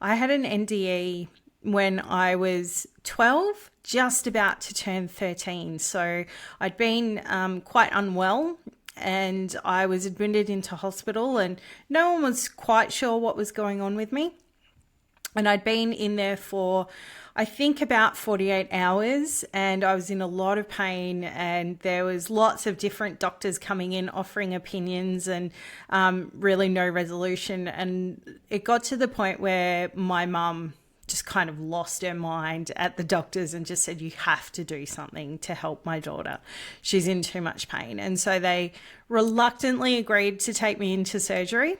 I had an NDE when I was 12, just about to turn 13. So I'd been quite unwell, and I was admitted into hospital, and no one was quite sure what was going on with me. And I'd been in there for, I think, about 48 hours, and I was in a lot of pain, and there was lots of different doctors coming in offering opinions, and really no resolution. And it got to the point where my mum just kind of lost her mind at the doctors and just said, you have to do something to help my daughter. She's in too much pain. And so they reluctantly agreed to take me into surgery.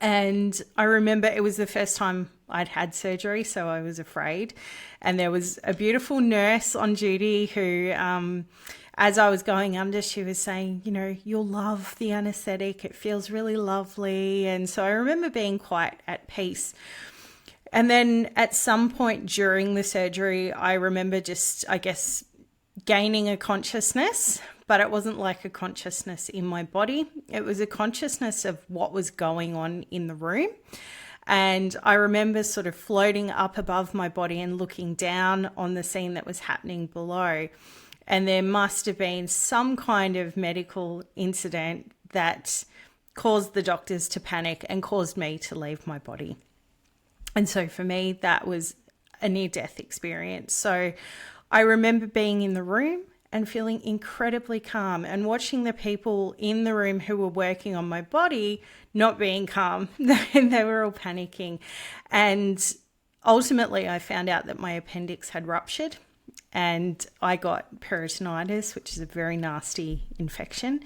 And I remember it was the first time I'd had surgery, so I was afraid. And there was a beautiful nurse on duty who, as I was going under, she was saying, you know, you'll love the anesthetic. It feels really lovely. And so I remember being quite at peace. And then at some point during the surgery, I remember just, I guess, gaining a consciousness, but it wasn't like a consciousness in my body. It was a consciousness of what was going on in the room. And I remember sort of floating up above my body and looking down on the scene that was happening below. And there must have been some kind of medical incident that caused the doctors to panic and caused me to leave my body. And so for me, that was a near-death experience. So I remember being in the room and feeling incredibly calm and watching the people in the room who were working on my body not being calm. They were all panicking. And ultimately, I found out that my appendix had ruptured and I got peritonitis, which is a very nasty infection.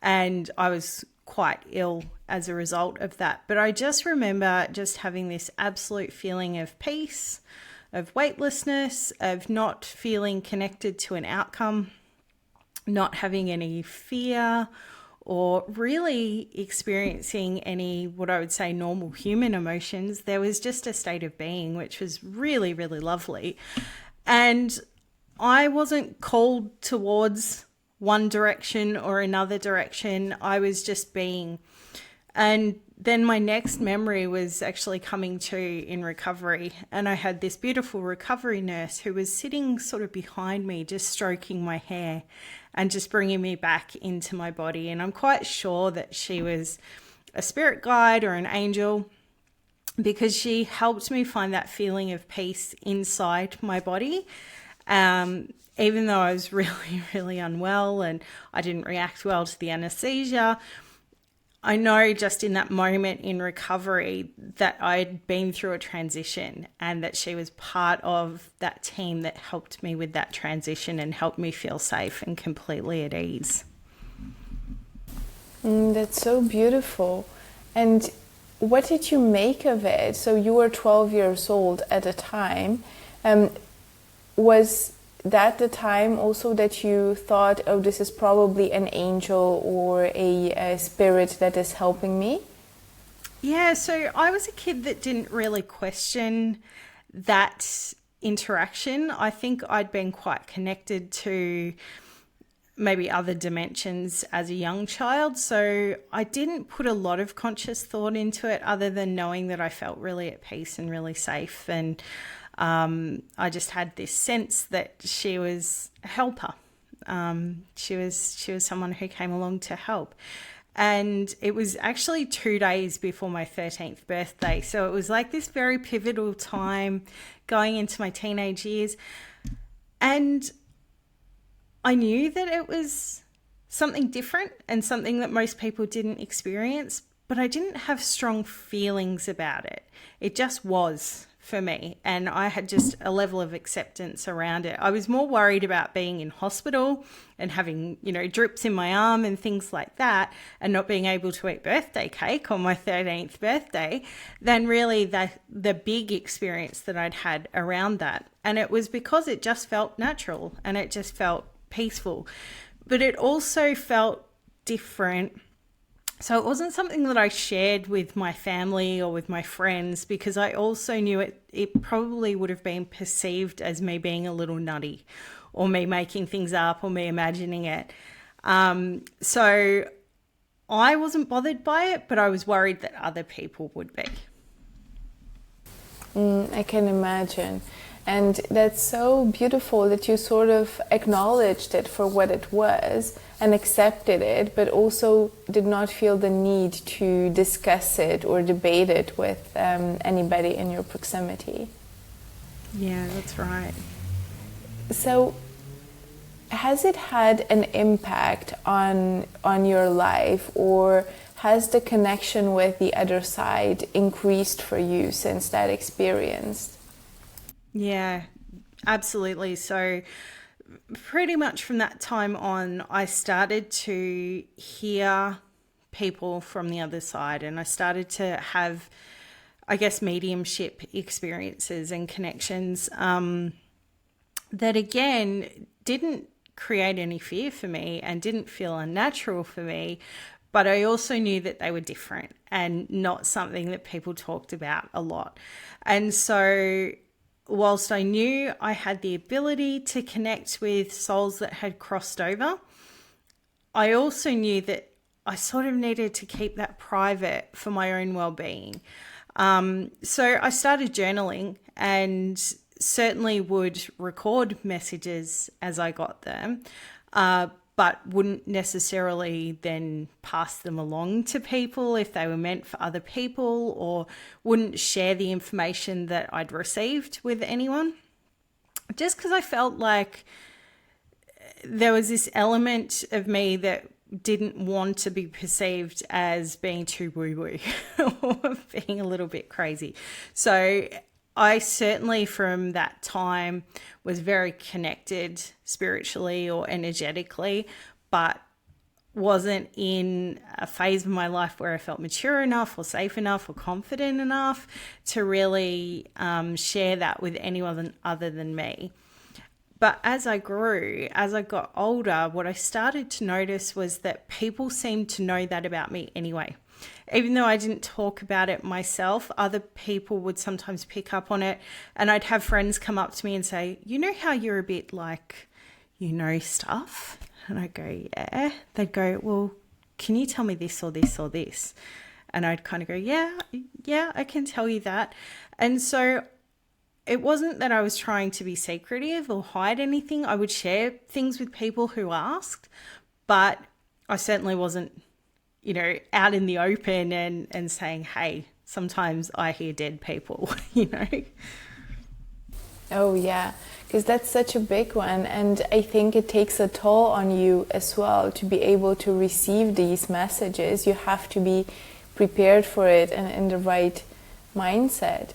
And I was quite ill as a result of that. But I just remember just having this absolute feeling of peace, of weightlessness, of not feeling connected to an outcome, not having any fear, or really experiencing any, what I would say, normal human emotions. There was just a state of being, which was really, really lovely. And I wasn't called towards one direction or another direction. I was just being. And then my next memory was actually coming to in recovery. And I had this beautiful recovery nurse who was sitting sort of behind me, just stroking my hair and just bringing me back into my body. And I'm quite sure that she was a spirit guide or an angel, because she helped me find that feeling of peace inside my body. Even though I was really, really unwell and I didn't react well to the anesthesia, I know just in that moment in recovery that I'd been through a transition and that she was part of that team that helped me with that transition and helped me feel safe and completely at ease. That's so beautiful. And what did you make of it? So you were 12 years old at the time. Was that the time also that you thought, oh, this is probably an angel or a spirit that is helping me? Yeah, so I was a kid that didn't really question that interaction. I think I'd been quite connected to maybe other dimensions as a young child. So I didn't put a lot of conscious thought into it other than knowing that I felt really at peace and really safe. And I just had this sense that she was a helper. She was someone who came along to help. And it was actually 2 days before my 13th birthday. So it was like this very pivotal time going into my teenage years. And I knew that it was something different and something that most people didn't experience, but I didn't have strong feelings about it. It just was for me, and I had just a level of acceptance around it. I was more worried about being in hospital and having, drips in my arm and things like that, and not being able to eat birthday cake on my 13th birthday than really the big experience that I'd had around that. And it was because it just felt natural and it just felt peaceful, but it also felt different. So it wasn't something that I shared with my family or with my friends, because I also knew it probably would have been perceived as me being a little nutty or me making things up or me imagining it. So I wasn't bothered by it, but I was worried that other people would be. I can imagine. And that's so beautiful that you sort of acknowledged it for what it was and accepted it, but also did not feel the need to discuss it or debate it with anybody in your proximity. Yeah, that's right. So, has it had an impact on your life, or has the connection with the other side increased for you since that experience? Yeah, absolutely. So pretty much from that time on, I started to hear people from the other side, and I started to have, I guess, mediumship experiences and connections that, again, didn't create any fear for me and didn't feel unnatural for me. But I also knew that they were different and not something that people talked about a lot. And so whilst I knew I had the ability to connect with souls that had crossed over, I also knew that I sort of needed to keep that private for my own well-being. So I started journaling, and certainly would record messages as I got them, but wouldn't necessarily then pass them along to people if they were meant for other people, or wouldn't share the information that I'd received with anyone, just because I felt like there was this element of me that didn't want to be perceived as being too woo-woo or being a little bit crazy. So I certainly from that time was very connected spiritually or energetically, but wasn't in a phase of my life where I felt mature enough or safe enough or confident enough to really share that with anyone other than me. But as I grew, as I got older, what I started to notice was that people seemed to know that about me anyway. Even though I didn't talk about it myself, other people would sometimes pick up on it. And I'd have friends come up to me and say, you know how you're a bit like, you know, stuff? And I'd go, yeah. They'd go, well, can you tell me this or this or this? And I'd kind of go, yeah, I can tell you that. And so it wasn't that I was trying to be secretive or hide anything. I would share things with people who asked, but I certainly wasn't, you know, out in the open and saying, hey, sometimes I hear dead people, you know. Oh, yeah, because that's such a big one. And I think it takes a toll on you as well to be able to receive these messages. You have to be prepared for it and in the right mindset.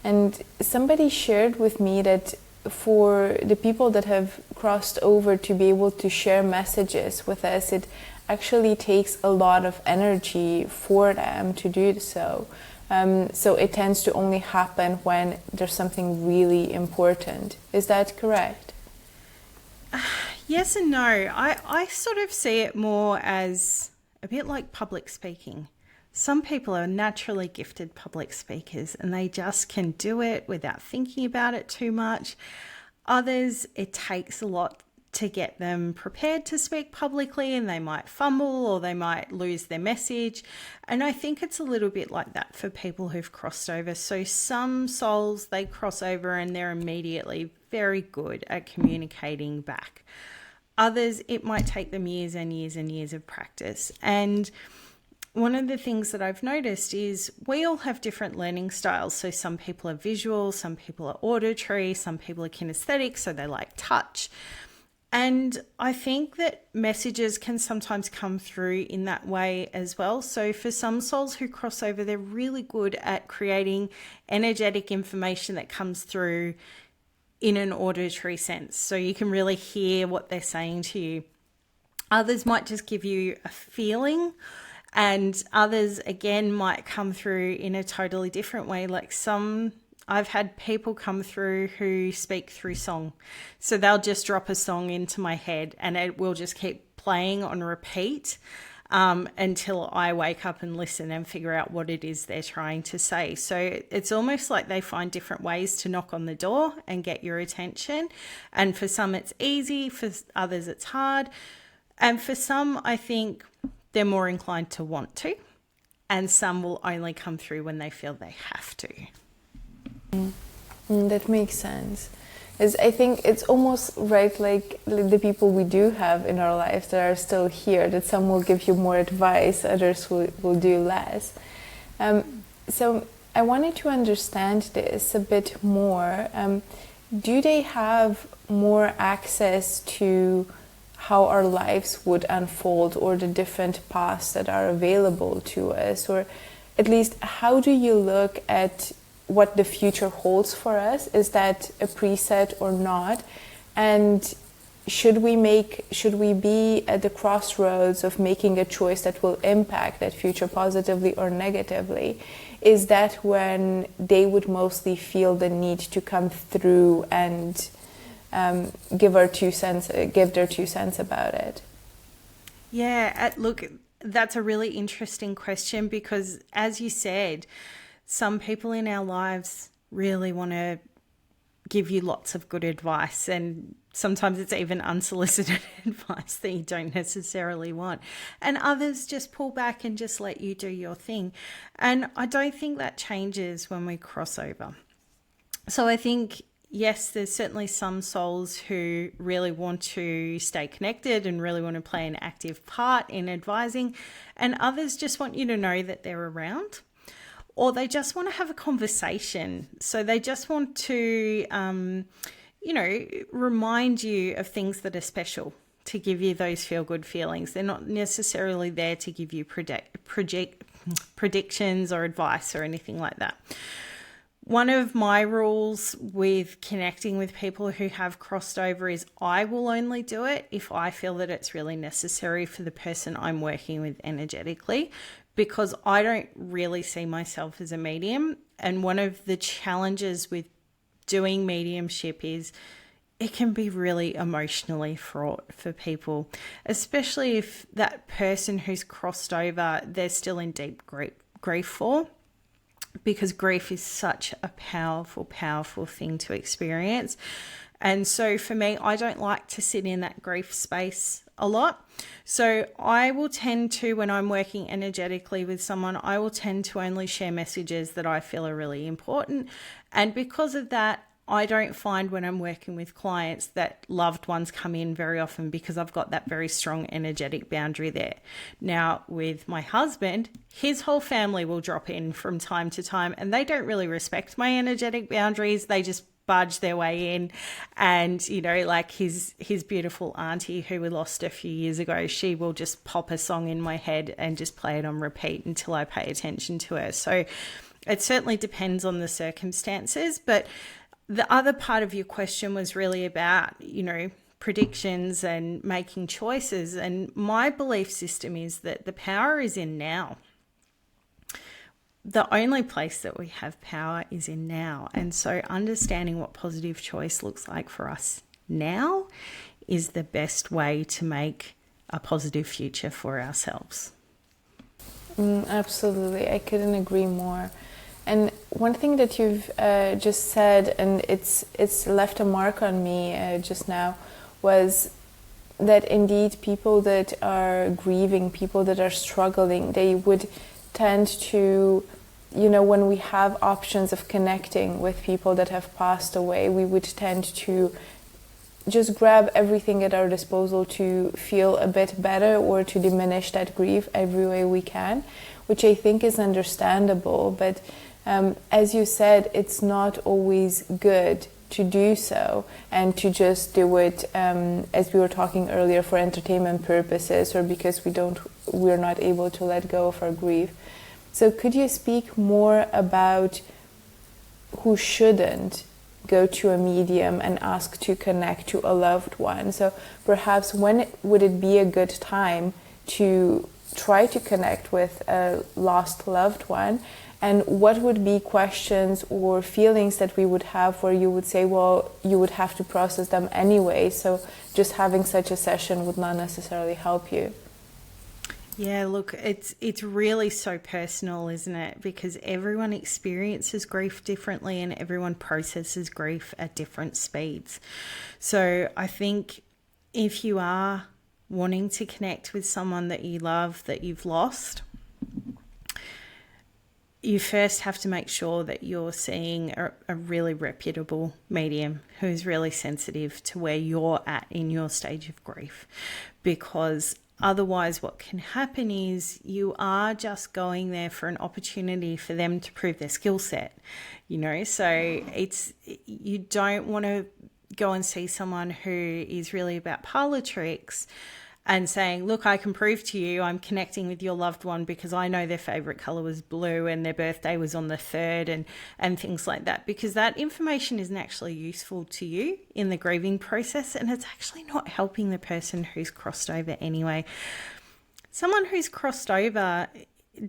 And somebody shared with me that for the people that have crossed over to be able to share messages with us, it actually takes a lot of energy for them to do so. So it tends to only happen when there's something really important. Is that correct? Yes and no. I sort of see it more as a bit like public speaking. Some people are naturally gifted public speakers and they just can do it without thinking about it too much. Others, it takes a lot to get them prepared to speak publicly, and they might fumble or they might lose their message. And I think it's a little bit like that for people who've crossed over. So some souls, they cross over and they're immediately very good at communicating back. Others, it might take them years and years and years of practice. And one of the things that I've noticed is we all have different learning styles. So some people are visual, some people are auditory, some people are kinesthetic, so they like touch. And I think that messages can sometimes come through in that way as well. So for some souls who cross over, they're really good at creating energetic information that comes through in an auditory sense. So you can really hear what they're saying to you. Others might just give you a feeling, and others, again, might come through in a totally different way. Like I've had people come through who speak through song. So they'll just drop a song into my head and it will just keep playing on repeat until I wake up and listen and figure out what it is they're trying to say. So it's almost like they find different ways to knock on the door and get your attention. And for some, it's easy. For others, it's hard. And for some, I think they're more inclined to want to, and some will only come through when they feel they have to. That makes sense. Is I think it's almost right, like the people we do have in our lives that are still here, that some will give you more advice, others will do less. So I wanted to understand this a bit more. Do they have more access to how our lives would unfold, or the different paths that are available to us? Or at least, how do you look at what the future holds for us? Is that a preset or not? And should we be at the crossroads of making a choice that will impact that future positively or negatively? Is that when they would mostly feel the need to come through and give their 2 cents about it? Yeah, look, that's a really interesting question, because as you said, some people in our lives really want to give you lots of good advice, and sometimes it's even unsolicited advice that you don't necessarily want, and others just pull back and just let you do your thing. And I don't think that changes when we cross over. So I think, yes, there's certainly some souls who really want to stay connected and really want to play an active part in advising, and others just want you to know that they're around, or they just want to have a conversation. So they just want to, remind you of things that are special, to give you those feel-good feelings. They're not necessarily there to give you predictions or advice or anything like that. One of my rules with connecting with people who have crossed over is I will only do it if I feel that it's really necessary for the person I'm working with energetically, because I don't really see myself as a medium. And one of the challenges with doing mediumship is it can be really emotionally fraught for people, especially if that person who's crossed over, they're still in deep grief for, because grief is such a powerful, powerful thing to experience. And so for me, I don't like to sit in that grief space a lot. So I will tend to, when I'm working energetically with someone, I will tend to only share messages that I feel are really important. And because of that, I don't find when I'm working with clients that loved ones come in very often, because I've got that very strong energetic boundary there. Now, with my husband, his whole family will drop in from time to time, and they don't really respect my energetic boundaries. They just barge their way in. And, like his beautiful auntie, who we lost a few years ago, she will just pop a song in my head and just play it on repeat until I pay attention to her. So it certainly depends on the circumstances. But the other part of your question was really about, predictions and making choices. And my belief system is that the power is in now. The only place that we have power is in now. And so understanding what positive choice looks like for us now is the best way to make a positive future for ourselves. Absolutely. I couldn't agree more. And one thing that you've just said, and it's left a mark on me just now, was that indeed people that are grieving, people that are struggling, they would tend to, when we have options of connecting with people that have passed away, we would tend to just grab everything at our disposal to feel a bit better or to diminish that grief every way we can, which I think is understandable. But as you said, it's not always good to do so and to just do it, as we were talking earlier, for entertainment purposes, or because we're not able to let go of our grief. So could you speak more about who shouldn't go to a medium and ask to connect to a loved one? So perhaps when would it be a good time to try to connect with a lost loved one? And what would be questions or feelings that we would have where you would say, well, you would have to process them anyway, so just having such a session would not necessarily help you? Yeah, look, it's really so personal, isn't it? Because everyone experiences grief differently and everyone processes grief at different speeds. So I think if you are wanting to connect with someone that you love, that you've lost, you first have to make sure that you're seeing a really reputable medium who's really sensitive to where you're at in your stage of grief. Because otherwise what can happen is you are just going there for an opportunity for them to prove their skill set, so you don't want to go and see someone who is really about parlor tricks and saying, look, I can prove to you I'm connecting with your loved one because I know their favorite color was blue and their birthday was on the 3rd and things like that, because that information isn't actually useful to you in the grieving process, and it's actually not helping the person who's crossed over anyway. Someone who's crossed over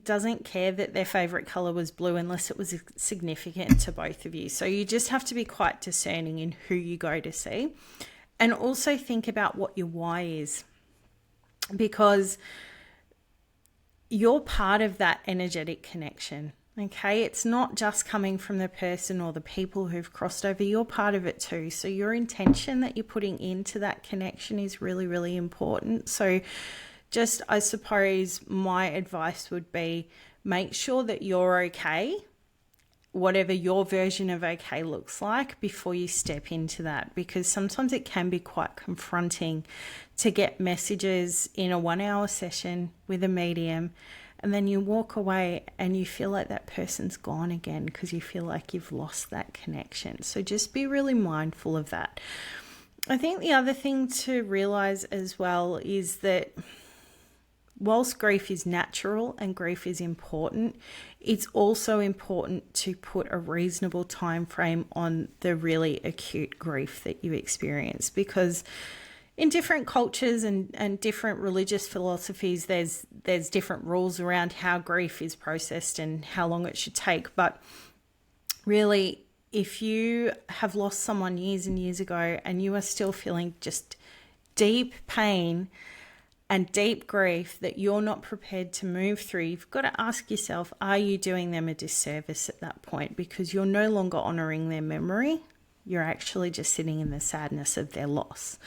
doesn't care that their favorite color was blue unless it was significant to both of you. So you just have to be quite discerning in who you go to see, and also think about what your why is. Because you're part of that energetic connection, okay? It's not just coming from the person or the people who've crossed over. You're part of it too. So your intention that you're putting into that connection is really, really important. So just, I suppose my advice would be, make sure that you're okay, whatever your version of okay looks like, before you step into that, because sometimes it can be quite confronting to get messages in a 1-hour session with a medium, and then you walk away and you feel like that person's gone again because you feel like you've lost that connection. So just be really mindful of that. I think the other thing to realize as well is that whilst grief is natural and grief is important, it's also important to put a reasonable time frame on the really acute grief that you experience, because in different cultures and different religious philosophies, there's different rules around how grief is processed and how long it should take. But really, if you have lost someone years and years ago and you are still feeling just deep pain and deep grief that you're not prepared to move through, you've got to ask yourself, are you doing them a disservice at that point? Because you're no longer honoring their memory. You're actually just sitting in the sadness of their loss.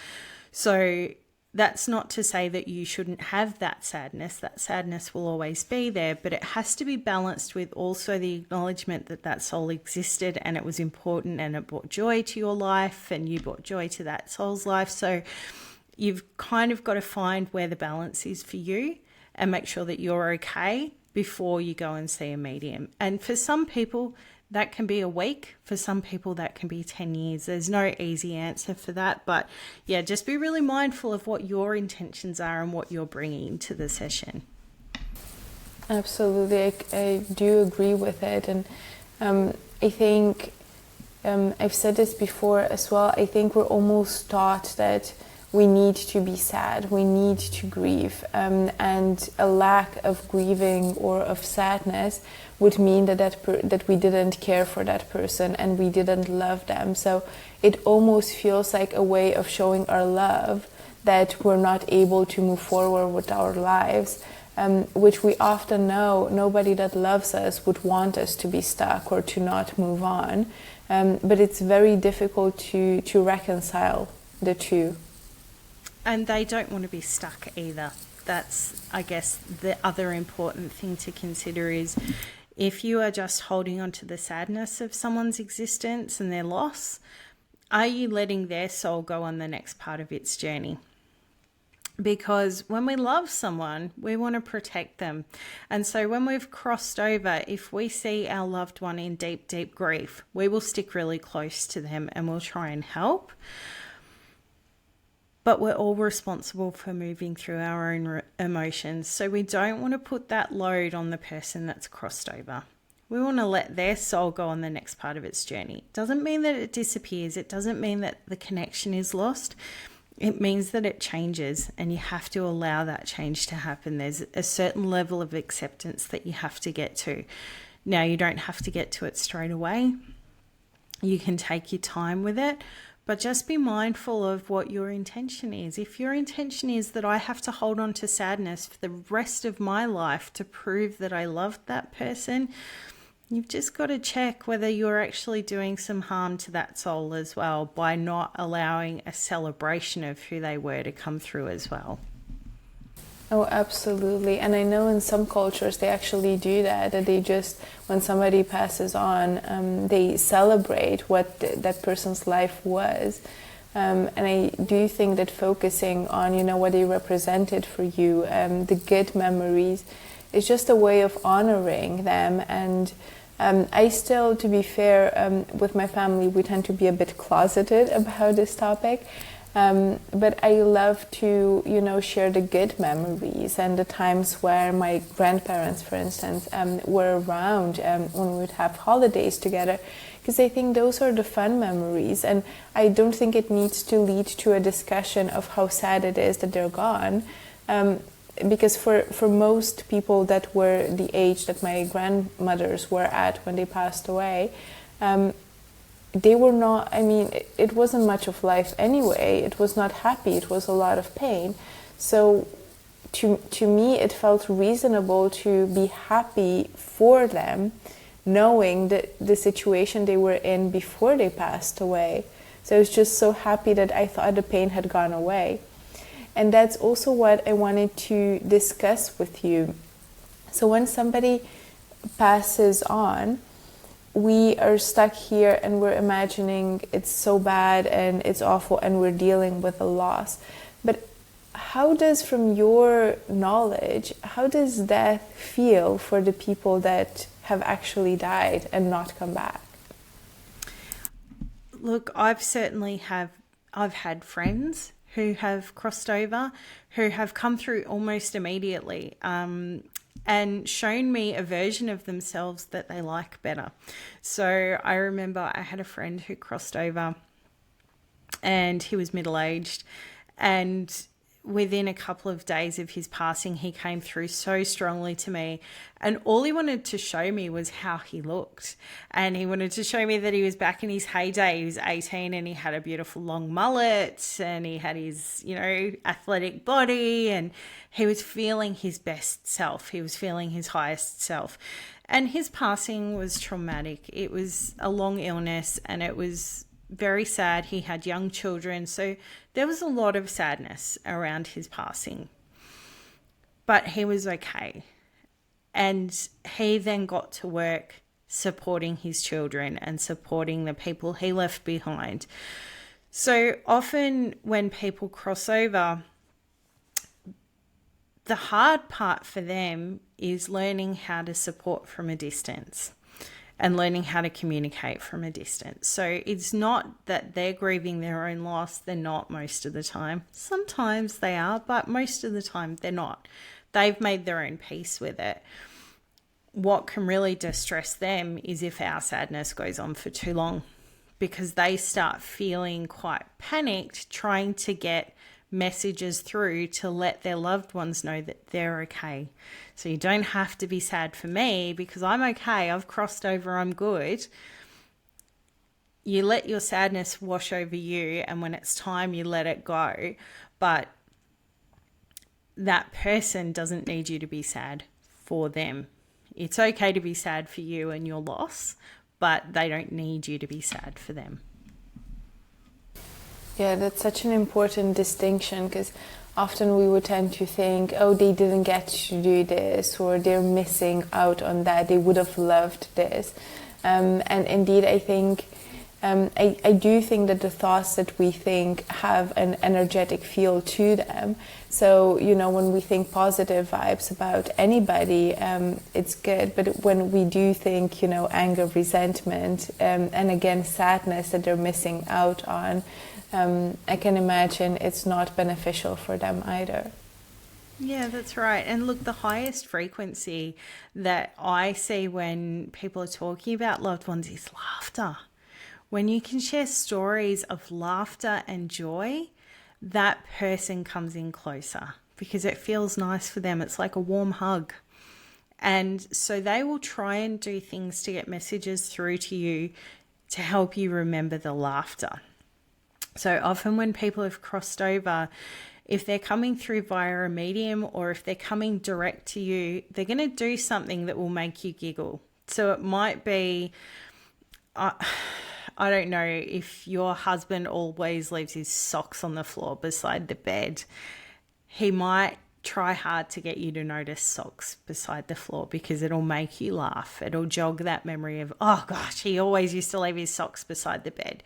So that's not to say that you shouldn't have that sadness. That sadness will always be there, but it has to be balanced with also the acknowledgement that that soul existed and it was important and it brought joy to your life and you brought joy to that soul's life. So you've kind of got to find where the balance is for you and make sure that you're okay before you go and see a medium. And for some people, that can be a week. For some people, that can be 10 years. There's no easy answer for that. But yeah, just be really mindful of what your intentions are and what you're bringing to the session. Absolutely. I do agree with it. And I think I've said this before as well. I think we're almost taught that we need to be sad, we need to grieve, and a lack of grieving or of sadness would mean that we didn't care for that person and we didn't love them. So it almost feels like a way of showing our love that we're not able to move forward with our lives, which we often know nobody that loves us would want us to be stuck or to not move on. But it's very difficult to reconcile the two. And they don't want to be stuck either. That's, I guess, the other important thing to consider is if you are just holding on to the sadness of someone's existence and their loss, are you letting their soul go on the next part of its journey? Because when we love someone, we want to protect them. And so when we've crossed over, if we see our loved one in deep, deep grief, we will stick really close to them and we'll try and help. But we're all responsible for moving through our own emotions. So we don't want to put that load on the person that's crossed over. We want to let their soul go on the next part of its journey. It doesn't mean that it disappears. It doesn't mean that the connection is lost. It means that it changes, and you have to allow that change to happen. There's a certain level of acceptance that you have to get to. Now, you don't have to get to it straight away. You can take your time with it. But just be mindful of what your intention is. If your intention is that I have to hold on to sadness for the rest of my life to prove that I loved that person, you've just got to check whether you're actually doing some harm to that soul as well by not allowing a celebration of who they were to come through as well. Oh, absolutely. And I know in some cultures they actually do that, that they just, when somebody passes on, they celebrate what that person's life was. And I do think that focusing on, what they represented for you, the good memories, is just a way of honoring them. And I still, to be fair, with my family, we tend to be a bit closeted about this topic. But I love to, share the good memories and the times where my grandparents, for instance, were around when we would have holidays together. Because I think those are the fun memories. And I don't think it needs to lead to a discussion of how sad it is that they're gone. Because for most people that were the age that my grandmothers were at when they passed away, they were not, it wasn't much of life anyway. It was not happy. It was a lot of pain. So to me, it felt reasonable to be happy for them, knowing that the situation they were in before they passed away. So I was just so happy that I thought the pain had gone away. And that's also what I wanted to discuss with you. So when somebody passes on, we are stuck here and we're imagining it's so bad and it's awful and we're dealing with a loss. But how does, from your knowledge, how does death feel for the people that have actually died and not come back? Look, I've had friends who have crossed over, who have come through almost immediately. And shown me a version of themselves that they like better. So I remember I had a friend who crossed over and he was middle-aged, and within a couple of days of his passing, he came through so strongly to me. And all he wanted to show me was how he looked. And he wanted to show me that he was back in his heyday. He was 18 and he had a beautiful long mullet and he had his, athletic body, and he was feeling his best self. He was feeling his highest self. And his passing was traumatic. It was a long illness and it was very sad. He had young children, so there was a lot of sadness around his passing. But he was okay. And he then got to work supporting his children and supporting the people he left behind. So often when people cross over, the hard part for them is learning how to support from a distance and learning how to communicate from a distance. So it's not that they're grieving their own loss. They're not most of the time. Sometimes they are, but most of the time they're not. They've made their own peace with it. What can really distress them is if our sadness goes on for too long, because they start feeling quite panicked, trying to get messages through to let their loved ones know that they're okay. So you don't have to be sad for me because I'm okay. I've crossed over. I'm good. You let your sadness wash over you, and when it's time, you let it go. But that person doesn't need you to be sad for them. It's okay to be sad for you and your loss, but they don't need you to be sad for them. Yeah, that's such an important distinction, because often we would tend to think, oh, they didn't get to do this, or they're missing out on that, they would have loved this. And indeed, I think, I do think that the thoughts that we think have an energetic feel to them. So, when we think positive vibes about anybody, it's good. But when we do think, anger, resentment, and again, sadness that they're missing out on, I can imagine it's not beneficial for them either. Yeah, that's right. And look, the highest frequency that I see when people are talking about loved ones is laughter. When you can share stories of laughter and joy, that person comes in closer because it feels nice for them. It's like a warm hug. And so they will try and do things to get messages through to you to help you remember the laughter. So often when people have crossed over, if they're coming through via a medium or if they're coming direct to you, they're going to do something that will make you giggle. So it might be, I don't know, if your husband always leaves his socks on the floor beside the bed, he might try hard to get you to notice socks beside the floor, because it'll make you laugh. It'll jog that memory of, oh gosh, he always used to leave his socks beside the bed.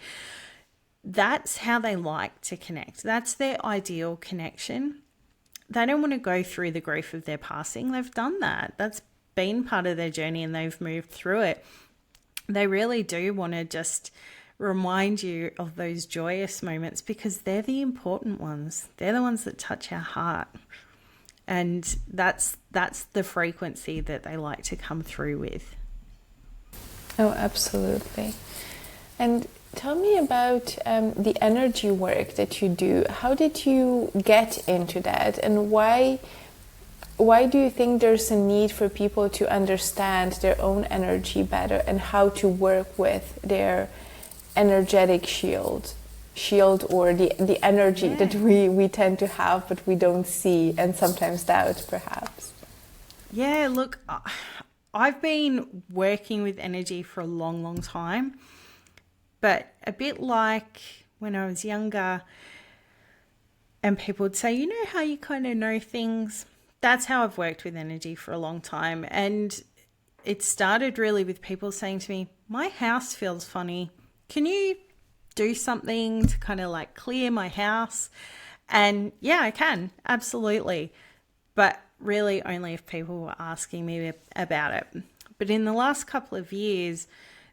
That's how they like to connect. That's their ideal connection. They don't want to go through the grief of their passing. They've done that. That's been part of their journey and they've moved through it. They really do want to just remind you of those joyous moments, because they're the important ones. They're the ones that touch our heart. And that's the frequency that they like to come through with. Oh, absolutely. And tell me about the energy work that you do. How did you get into that, and why do you think there's a need for people to understand their own energy better and how to work with their energetic shield or the energy that we tend to have but we don't see and sometimes doubt, perhaps? Yeah, look, I've been working with energy for a long, long time, but a bit like when I was younger and people would say, you know how you kind of know things? That's how I've worked with energy for a long time. And it started really with people saying to me, my house feels funny. Can you do something to kind of like clear my house? And yeah, I can, absolutely. But really only if people were asking me about it. But in the last couple of years,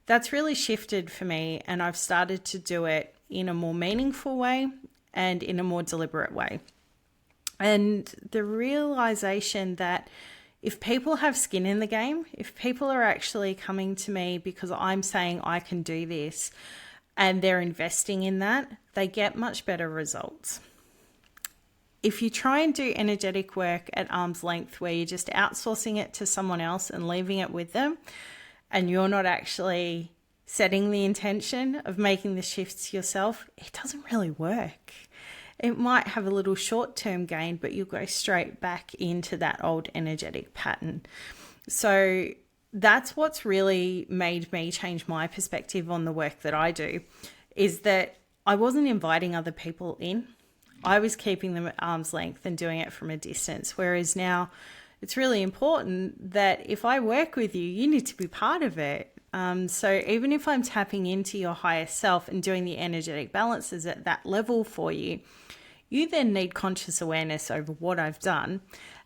that's really shifted for me, and I've started to do it in a more meaningful way and in a more deliberate way. And the realization that if people have skin in the game, if people are actually coming to me because I'm saying I can do this and they're investing in that, they get much better results. If you try and do energetic work at arm's length where you're just outsourcing it to someone else and leaving it with them, and you're not actually setting the intention of making the shifts yourself, it doesn't really work. It might have a little short-term gain, but you'll go straight back into that old energetic pattern. So that's what's really made me change my perspective on the work that I do, is that I wasn't inviting other people in. I was keeping them at arm's length and doing it from a distance. Whereas now it's really important that if I work with you, you need to be part of it. So even if I'm tapping into your higher self and doing the energetic balances at that level for you, you then need conscious awareness over what I've done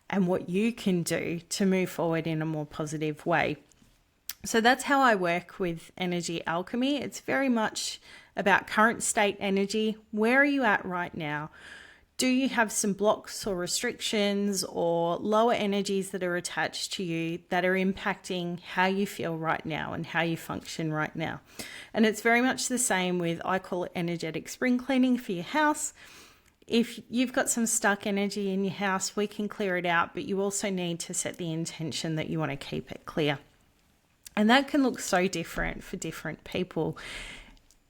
and what you can do to move forward in a more positive way. So that's how I work with energy alchemy. It's very much about current state energy. Where are you at right now? Do you have some blocks or restrictions or lower energies that are attached to you that are impacting how you feel right now and how you function right now? And it's very much the same with, I call it energetic spring cleaning for your house. If you've got some stuck energy in your house, we can clear it out, but you also need to set the intention that you want to keep it clear. And that can look so different for different people.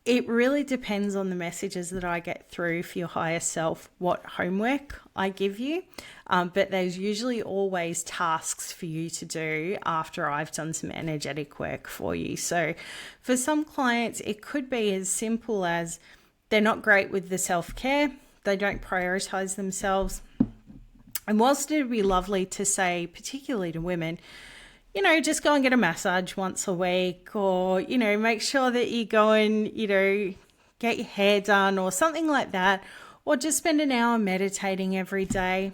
It really depends on the messages that I get through for your higher self, what homework I give you. But there's usually always tasks for you to do after I've done some energetic work for you. So for some clients, it could be as simple as they're not great with the self-care. They don't prioritize themselves. And whilst it would be lovely to say, particularly to women, you know, just go and get a massage once a week, or, you know, make sure that you go and, you know, get your hair done or something like that, or just spend an hour meditating every day.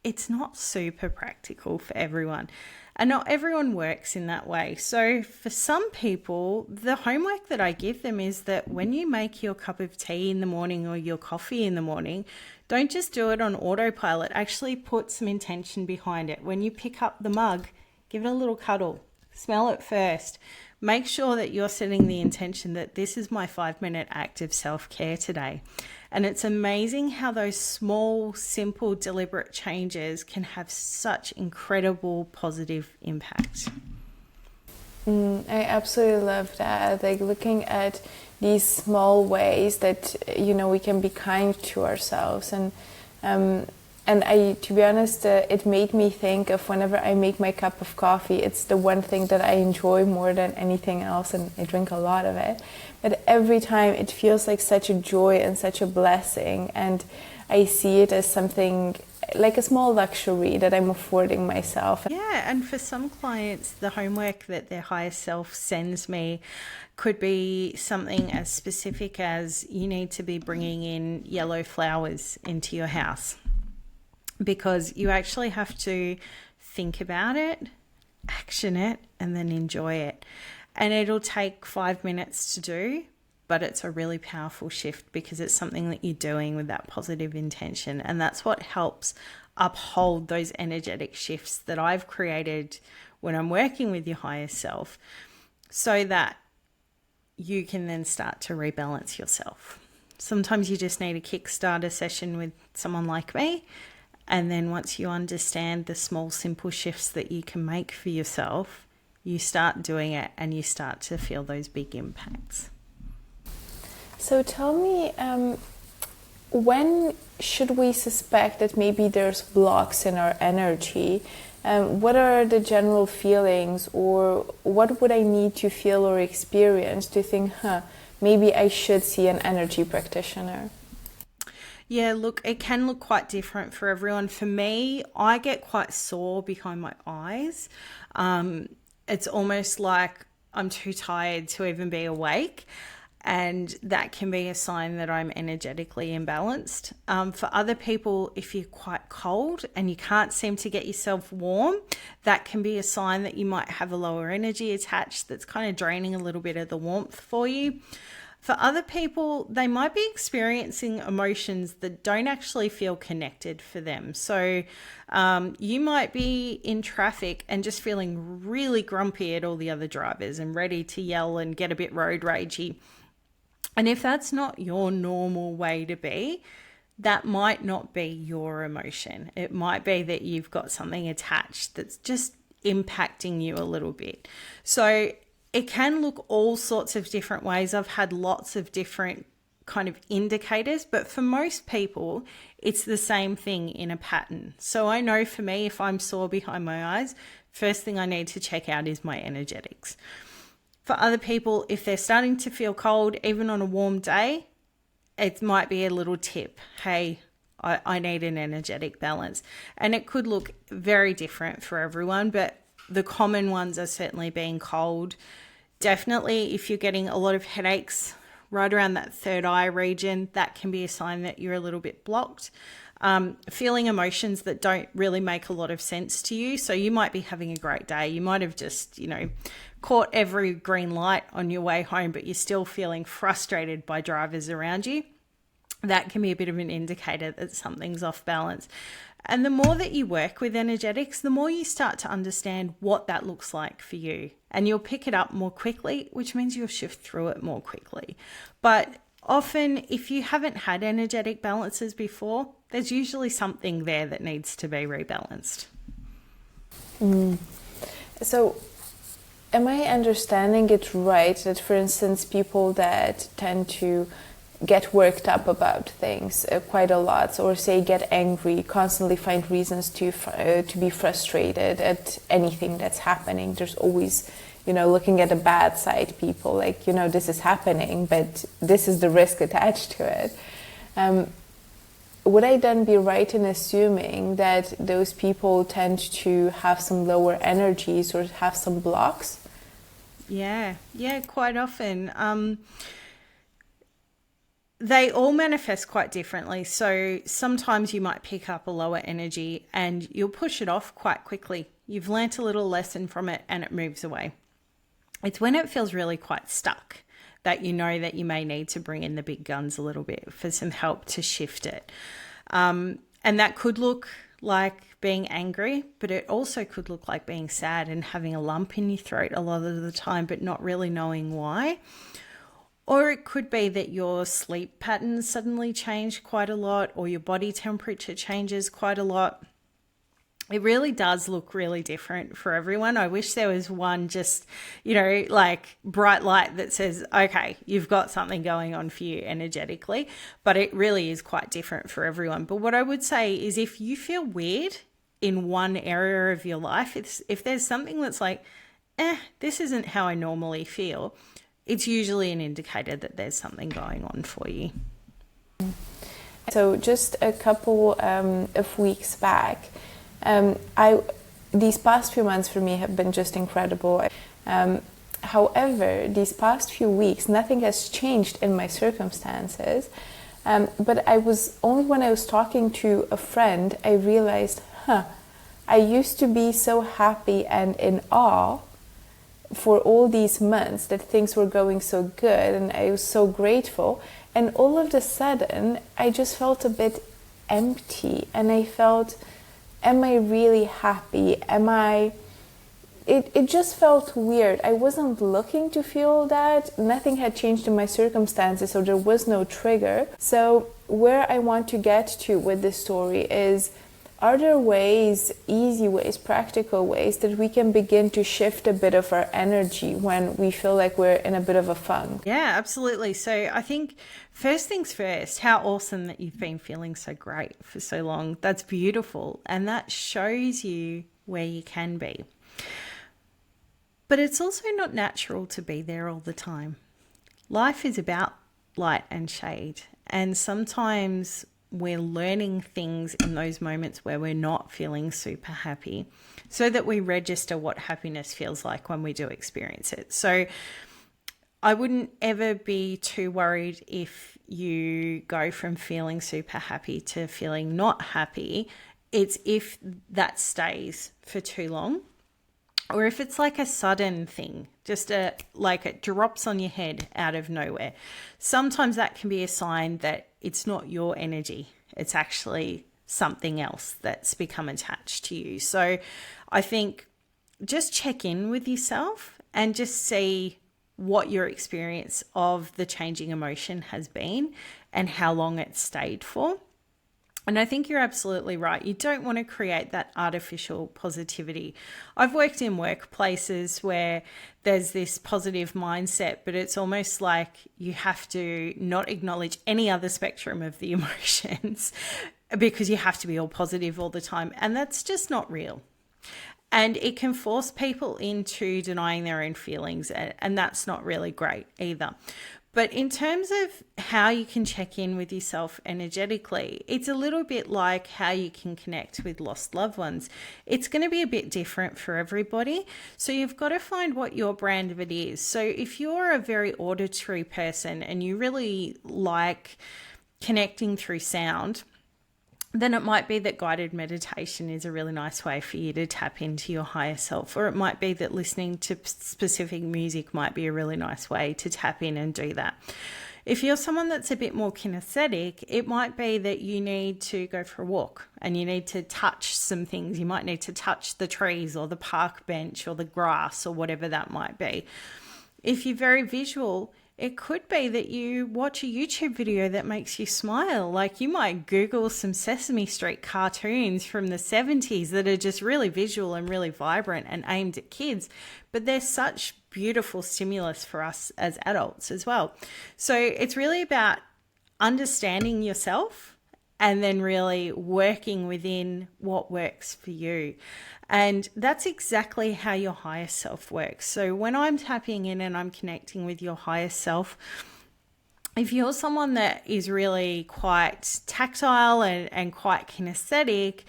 It's not super practical for everyone, and not everyone works in that way. So for some people, the homework that I give them is that when you make your cup of tea in the morning or your coffee in the morning, don't just do it on autopilot. Actually put some intention behind it. When you pick up the mug, give it a little cuddle, smell it first. Make sure that you're setting the intention that this is my 5-minute act of self-care today. And it's amazing how those small, simple, deliberate changes can have such incredible positive impact. I absolutely love that. Like looking at these small ways that, you know, we can be kind to ourselves. And I, to be honest, it made me think of whenever I make my cup of coffee, it's the one thing that I enjoy more than anything else, and I drink a lot of it. But every time it feels like such a joy and such a blessing, and I see it as something like a small luxury that I'm affording myself. Yeah, and for some clients, the homework that their higher self sends me could be something as specific as you need to be bringing in yellow flowers into your house, because you actually have to think about it, action it, and then enjoy it. And it'll take 5 minutes to do, but it's a really powerful shift because it's something that you're doing with that positive intention. And that's what helps uphold those energetic shifts that I've created when I'm working with your higher self, so that you can then start to rebalance yourself. Sometimes you just need a Kickstarter session with someone like me. And then once you understand the small, simple shifts that you can make for yourself, you start doing it and you start to feel those big impacts. So tell me, when should we suspect that maybe there's blocks in our energy? What are the general feelings, or what would I need to feel or experience to think, maybe I should see an energy practitioner? Yeah, look, it can look quite different for everyone. For me, I get quite sore behind my eyes. It's almost like I'm too tired to even be awake. And that can be a sign that I'm energetically imbalanced. For other people, if you're quite cold and you can't seem to get yourself warm, that can be a sign that you might have a lower energy attached that's kind of draining a little bit of the warmth for you. For other people, they might be experiencing emotions that don't actually feel connected for them. So you might be in traffic and just feeling really grumpy at all the other drivers and ready to yell and get a bit road ragey. And if that's not your normal way to be, that might not be your emotion. It might be that you've got something attached that's just impacting you a little bit. So it can look all sorts of different ways. I've had lots of different kind of indicators, but for most people, it's the same thing in a pattern. So I know for me, if I'm sore behind my eyes, first thing I need to check out is my energetics. For other people, if they're starting to feel cold, even on a warm day, it might be a little tip. Hey, I need an energetic balance. And it could look very different for everyone, but the common ones are certainly being cold. Definitely, if you're getting a lot of headaches right around that third eye region, that can be a sign that you're a little bit blocked. Feeling emotions that don't really make a lot of sense to you. So you might be having a great day. You might have just, caught every green light on your way home, but you're still feeling frustrated by drivers around you. That can be a bit of an indicator that something's off balance. And the more that you work with energetics, the more you start to understand what that looks like for you. And you'll pick it up more quickly, which means you'll shift through it more quickly. But often, if you haven't had energetic balances before, there's usually something there that needs to be rebalanced. So, am I understanding it right that, for instance, people that tend to get worked up about things quite a lot, or say get angry, constantly find reasons to be frustrated at anything that's happening, there's always, looking at the bad side, people like, this is happening, but this is the risk attached to it. Would I then be right in assuming that those people tend to have some lower energies or have some blocks? Yeah, quite often. They all manifest quite differently. So sometimes you might pick up a lower energy and you'll push it off quite quickly. You've learnt a little lesson from it and it moves away. It's when it feels really quite stuck that you know that you may need to bring in the big guns a little bit for some help to shift it. And that could look like being angry, but it also could look like being sad and having a lump in your throat a lot of the time, but not really knowing why. Or it could be that your sleep patterns suddenly change quite a lot, or your body temperature changes quite a lot. It really does look really different for everyone. I wish there was one just, like bright light that says, okay, you've got something going on for you energetically, but it really is quite different for everyone. But what I would say is if you feel weird in one area of your life, if there's something that's like, this isn't how I normally feel, it's usually an indicator that there's something going on for you. So just a couple of weeks back, I these past few months for me have been just incredible. However, these past few weeks, nothing has changed in my circumstances. But only when I was talking to a friend, I realized, I used to be so happy and in awe for all these months that things were going so good, and I was so grateful. And all of a sudden, I just felt a bit empty, and I felt, am I really happy? It just felt weird. I wasn't looking to feel that. Nothing had changed in my circumstances, so there was no trigger. So where I want to get to with this story is, are there ways, easy ways, practical ways that we can begin to shift a bit of our energy when we feel like we're in a bit of a funk? Yeah, absolutely. So I think first things first, how awesome that you've been feeling so great for so long. That's beautiful. And that shows you where you can be. But it's also not natural to be there all the time. Life is about light and shade. And sometimes we're learning things in those moments where we're not feeling super happy, so that we register what happiness feels like when we do experience it. So I wouldn't ever be too worried if you go from feeling super happy to feeling not happy. It's if that stays for too long, or if it's like a sudden thing, just like it drops on your head out of nowhere. Sometimes that can be a sign that it's not your energy. It's actually something else that's become attached to you. So I think just check in with yourself and just see what your experience of the changing emotion has been and how long it stayed for. And I think you're absolutely right. You don't want to create that artificial positivity. I've worked in workplaces where there's this positive mindset, but it's almost like you have to not acknowledge any other spectrum of the emotions because you have to be all positive all the time. And that's just not real. And it can force people into denying their own feelings, and that's not really great either. But in terms of how you can check in with yourself energetically, it's a little bit like how you can connect with lost loved ones. It's going to be a bit different for everybody. So you've got to find what your brand of it is. So if you're a very auditory person and you really like connecting through sound, then it might be that guided meditation is a really nice way for you to tap into your higher self. Or it might be that listening to specific music might be a really nice way to tap in and do that. If you're someone that's a bit more kinesthetic, it might be that you need to go for a walk and you need to touch some things. You might need to touch the trees or the park bench or the grass or whatever that might be. If you're very visual, it could be that you watch a YouTube video that makes you smile. Like you might Google some Sesame Street cartoons from the 70s that are just really visual and really vibrant and aimed at kids. But they're such beautiful stimulus for us as adults as well. So it's really about understanding yourself and then really working within what works for you. And that's exactly how your higher self works. So when I'm tapping in and I'm connecting with your higher self, if you're someone that is really quite tactile and quite kinesthetic,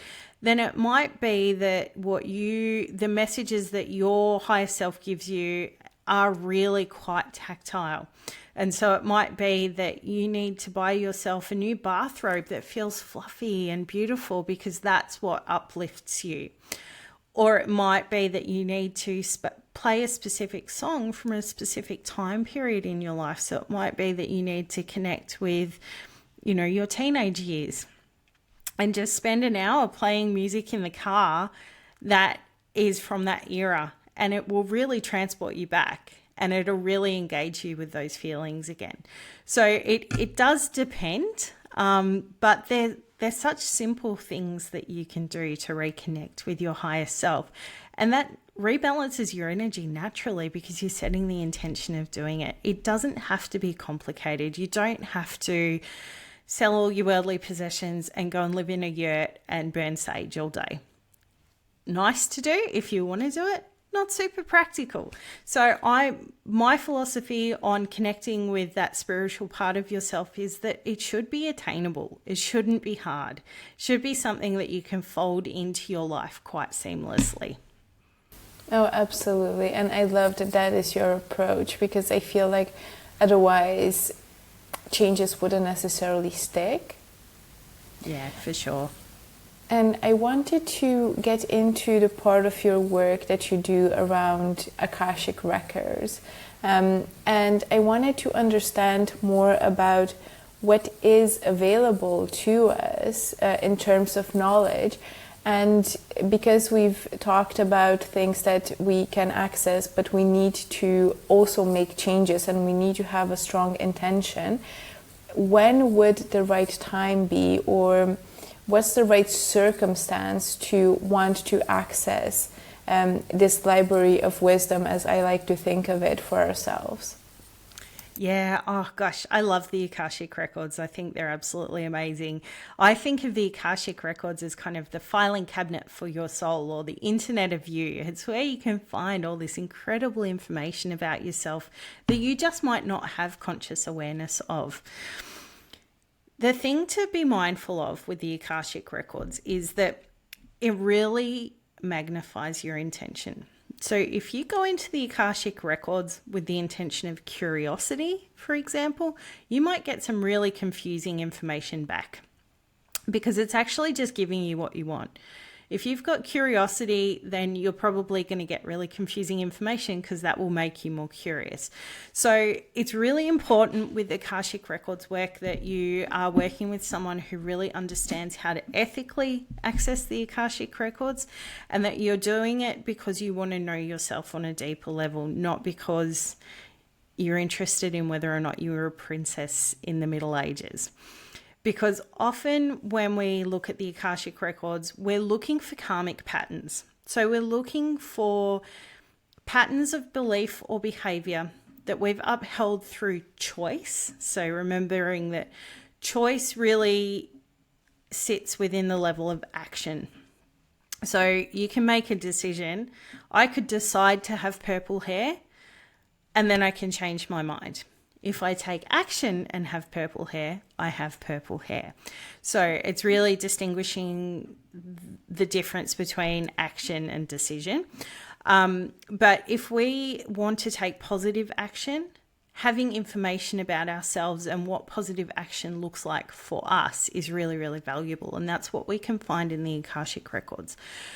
then it might be that the messages that your higher self gives you are really quite tactile. And so it might be that you need to buy yourself a new bathrobe that feels fluffy and beautiful because that's what uplifts you. Or it might be that you need to play a specific song from a specific time period in your life. So it might be that you need to connect with, your teenage years and just spend an hour playing music in the car that is from that era. And it will really transport you back and it'll really engage you with those feelings again. So it does depend, but they're such simple things that you can do to reconnect with your higher self. And that rebalances your energy naturally because you're setting the intention of doing it. It doesn't have to be complicated. You don't have to sell all your worldly possessions and go and live in a yurt and burn sage all day. Nice to do if you want to do it, not super practical. So my philosophy on connecting with that spiritual part of yourself is that it should be attainable. It shouldn't be hard. It should be something that you can fold into your life quite seamlessly. Oh, absolutely. And I love that that is your approach, because I feel like otherwise changes wouldn't necessarily stick. Yeah, for sure. And I wanted to get into the part of your work that you do around Akashic records. And I wanted to understand more about what is available to us in terms of knowledge. And because we've talked about things that we can access, but we need to also make changes and we need to have a strong intention, when would the right time be, or what's the right circumstance to want to access this library of wisdom, as I like to think of it, for ourselves? Yeah, oh gosh, I love the Akashic records. I think they're absolutely amazing. I think of the Akashic records as kind of the filing cabinet for your soul, or the internet of you. It's where you can find all this incredible information about yourself that you just might not have conscious awareness of. The thing to be mindful of with the Akashic records is that it really magnifies your intention. So if you go into the Akashic records with the intention of curiosity, for example, you might get some really confusing information back, because it's actually just giving you what you want. If you've got curiosity, then you're probably going to get really confusing information, because that will make you more curious. So it's really important with Akashic Records work that you are working with someone who really understands how to ethically access the Akashic Records, and that you're doing it because you want to know yourself on a deeper level, not because you're interested in whether or not you were a princess in the Middle Ages. Because often when we look at the Akashic records, we're looking for karmic patterns. So we're looking for patterns of belief or behavior that we've upheld through choice. So remembering that choice really sits within the level of action. So you can make a decision. I could decide to have purple hair, and then I can change my mind. If I take action and have purple hair, I have purple hair. So it's really distinguishing the difference between action and decision. But if we want to take positive action, having information about ourselves and what positive action looks like for us is really, really valuable. And that's what we can find in the Akashic records.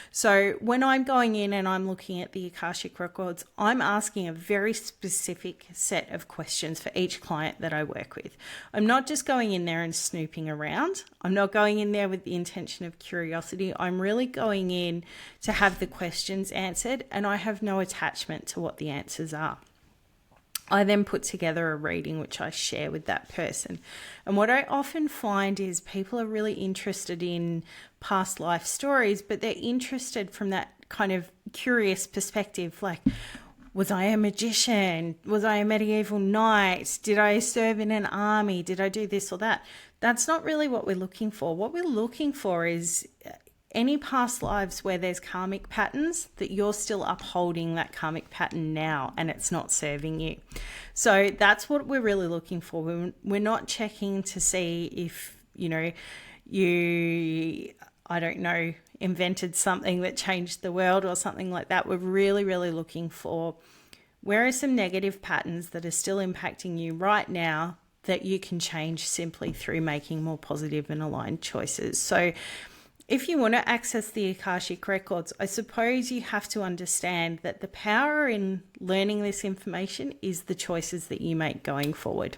So when I'm going in and I'm looking at the Akashic records, I'm asking a very specific set of questions for each client that I work with. I'm not just going in there and snooping around. I'm not going in there with the intention of curiosity. I'm really going in to have the questions answered, and I have no attachment to what the answers are. I then put together a reading which I share with that person. And what I often find is people are really interested in past life stories, but they're interested from that kind of curious perspective, like, was I a magician? Was I a medieval knight? Did I serve in an army? Did I do this or that? That's not really what we're looking for. What we're looking for is any past lives where there's karmic patterns, that you're still upholding that karmic pattern now and it's not serving you. So that's what we're really looking for. We're not checking to see if, you, I don't know, invented something that changed the world or something like that. We're really, really looking for where are some negative patterns that are still impacting you right now that you can change simply through making more positive and aligned choices. So if you want to access the Akashic records, I suppose you have to understand that the power in learning this information is the choices that you make going forward.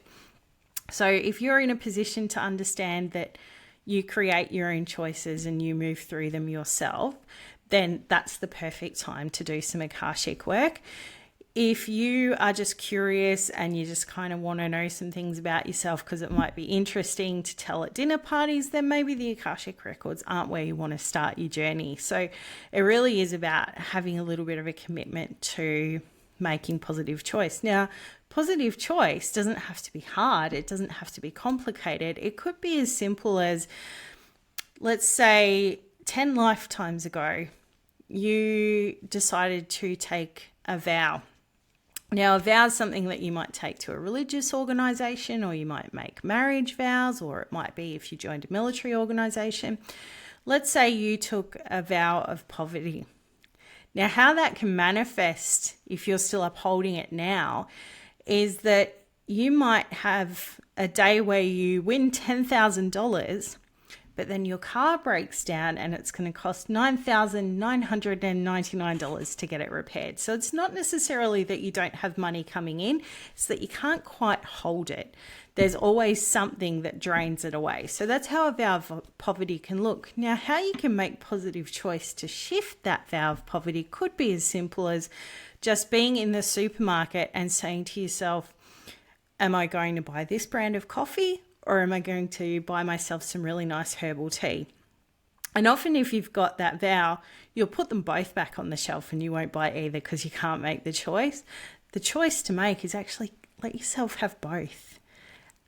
So if you're in a position to understand that you create your own choices and you move through them yourself, then that's the perfect time to do some Akashic work. If you are just curious and you just kind of want to know some things about yourself because it might be interesting to tell at dinner parties, then maybe the Akashic records aren't where you want to start your journey. So it really is about having a little bit of a commitment to making positive choice. Now, positive choice doesn't have to be hard. It doesn't have to be complicated. It could be as simple as, let's say, 10 lifetimes ago, you decided to take a vow. Now, a vow is something that you might take to a religious organization, or you might make marriage vows, or it might be if you joined a military organization. Let's say you took a vow of poverty. Now, how that can manifest, if you're still upholding it now, is that you might have a day where you win $10,000, but then your car breaks down and it's going to cost $9,999 to get it repaired. So it's not necessarily that you don't have money coming in, it's that you can't quite hold it. There's always something that drains it away. So that's how a vow of poverty can look. Now, how you can make positive choice to shift that vow of poverty could be as simple as just being in the supermarket and saying to yourself, am I going to buy this brand of coffee, or am I going to buy myself some really nice herbal tea? And often if you've got that vow, you'll put them both back on the shelf and you won't buy either because you can't make the choice. The choice to make is actually let yourself have both.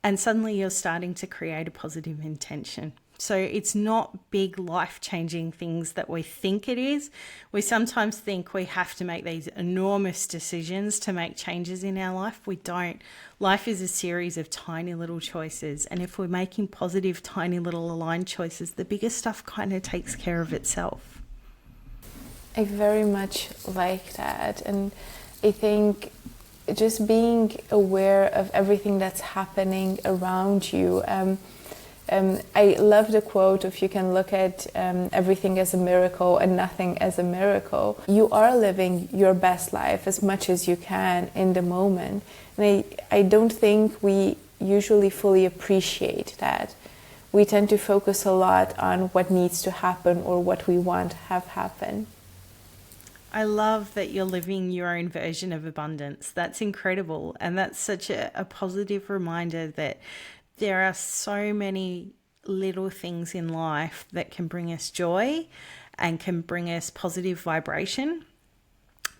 And suddenly you're starting to create a positive intention. So it's not big life-changing things that we think it is. We sometimes think we have to make these enormous decisions to make changes in our life. We don't. Life is a series of tiny little choices. And if we're making positive, tiny little aligned choices, the bigger stuff kind of takes care of itself. I very much like that. And I think just being aware of everything that's happening around you. I love the quote of you can look at everything as a miracle and nothing as a miracle. You are living your best life as much as you can in the moment. And I don't think we usually fully appreciate that. We tend to focus a lot on what needs to happen or what we want to have happen. I love that you're living your own version of abundance. That's incredible. And that's such a positive reminder that there are so many little things in life that can bring us joy and can bring us positive vibration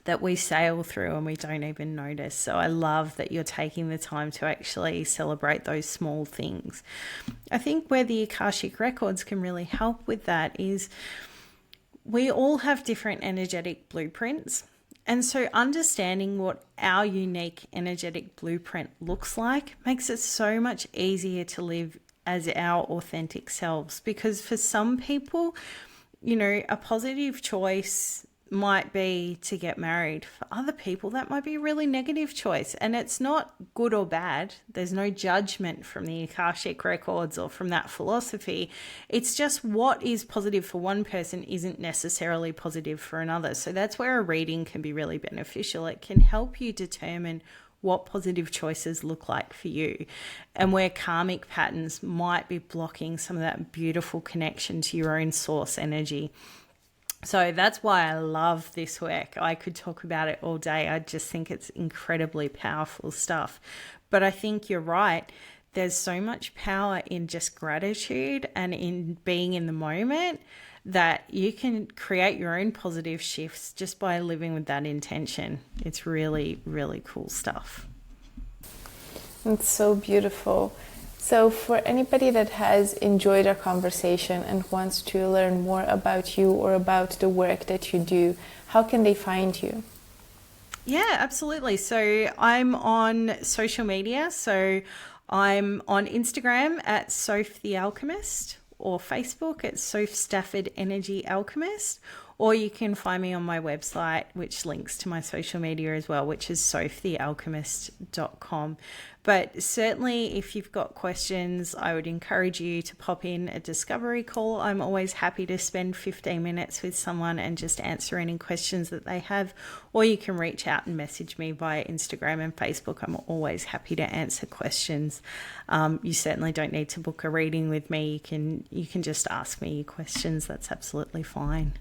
that we sail through and we don't even notice. So I love that you're taking the time to actually celebrate those small things. I think where the Akashic records can really help with that is we all have different energetic blueprints. And so understanding what our unique energetic blueprint looks like makes it so much easier to live as our authentic selves. Because for some people, you know, a positive choice might be to get married. For other people, that might be a really negative choice. And it's not good or bad. There's no judgment from the Akashic records or from that philosophy. It's just what is positive for one person isn't necessarily positive for another. So that's where a reading can be really beneficial. It can help you determine what positive choices look like for you and where karmic patterns might be blocking some of that beautiful connection to your own source energy. So that's why I love this work. I could talk about it all day. I just think it's incredibly powerful stuff. But I think you're right. There's so much power in just gratitude and in being in the moment that you can create your own positive shifts just by living with that intention. It's really, really cool stuff. It's so beautiful. So for anybody that has enjoyed our conversation and wants to learn more about you or about the work that you do, how can they find you? Yeah, absolutely. So I'm on social media. So I'm on Instagram at Soph the Alchemist, or Facebook at Soph Stafford Energy Alchemist, or you can find me on my website, which links to my social media as well, which is sophthealchemist.com. But certainly if you've got questions, I would encourage you to pop in a discovery call. I'm always happy to spend 15 minutes with someone and just answer any questions that they have, or you can reach out and message me via Instagram and Facebook. I'm always happy to answer questions. You certainly don't need to book a reading with me. You can just ask me your questions. That's absolutely fine.